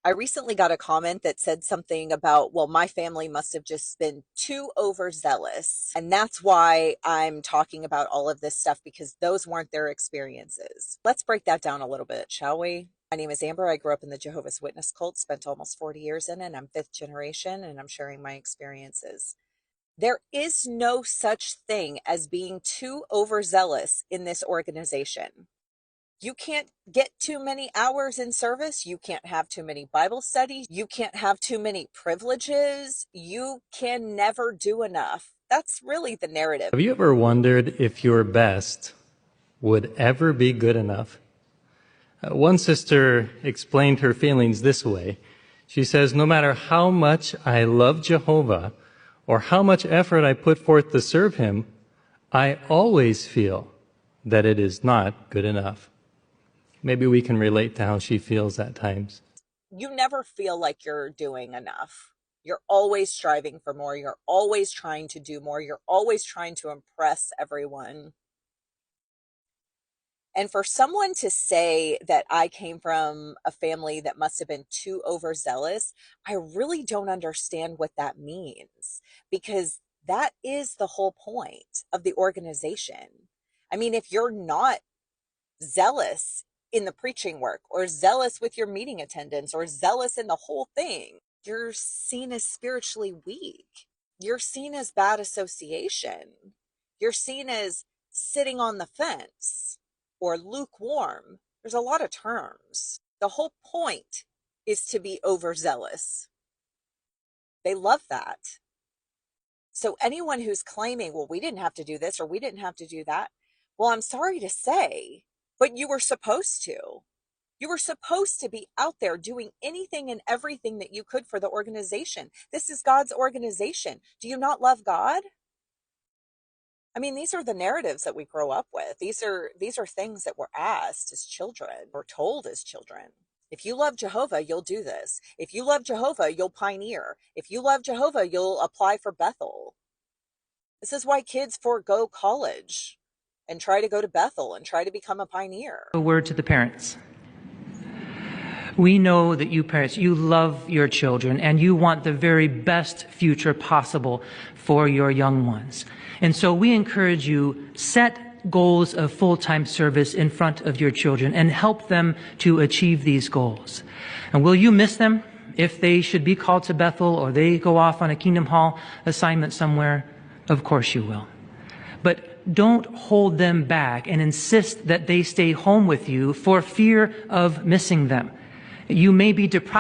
I recently got a comment that said something about, well, my family must have just been too overzealous. And that's why I'm talking about all of this stuff because those weren't their experiences. Let's break that down a little bit, shall we? My name is Amber. I grew up in the Jehovah's Witness cult, spent almost 40 years in it. I'm fifth generation, and I'm sharing my experiences. There is no such thing as being too overzealous in this organization. You can't get too many hours in service. You can't have too many Bible studies. You can't have too many privileges. You can never do enough. That's really the narrative. Have you ever wondered if your best would ever be good enough? One sister explained her feelings this way. She says, no matter how much I love Jehovah or how much effort I put forth to serve him, I always feel that it is not good enough. Maybe we can relate to how she feels at times. You never feel like you're doing enough. You're always striving for more. You're always trying to do more. You're always trying to impress everyone. And for someone to say that I came from a family that must have been too overzealous, I really don't understand what that means, because that is the whole point of the organization. I mean, if you're not zealous in the preaching work or zealous with your meeting attendance or zealous in the whole thing, you're seen as spiritually weak. You're seen as bad association. You're seen as sitting on the fence or lukewarm. There's a lot of terms. The whole point is to be overzealous. They love that. So anyone who's claiming, well, we didn't have to do this or we didn't have to do that, well, I'm sorry to say, but you were supposed to. You were supposed to be out there doing anything and everything that you could for the organization. This is God's organization. Do you not love God? I mean, these are the narratives that we grow up with. These are things that we're asked as children, or told as children. If you love Jehovah, you'll do this. If you love Jehovah, you'll pioneer. If you love Jehovah, you'll apply for Bethel. This is why kids forego college and try to go to Bethel and try to become a pioneer. A word to the parents. We know that you parents, you love your children and you want the very best future possible for your young ones. And so we encourage you, set goals of full-time service in front of your children and help them to achieve these goals. And will you miss them if they should be called to Bethel or they go off on a Kingdom Hall assignment somewhere? Of course you will. But don't hold them back and insist that they stay home with you for fear of missing them. You may be deprived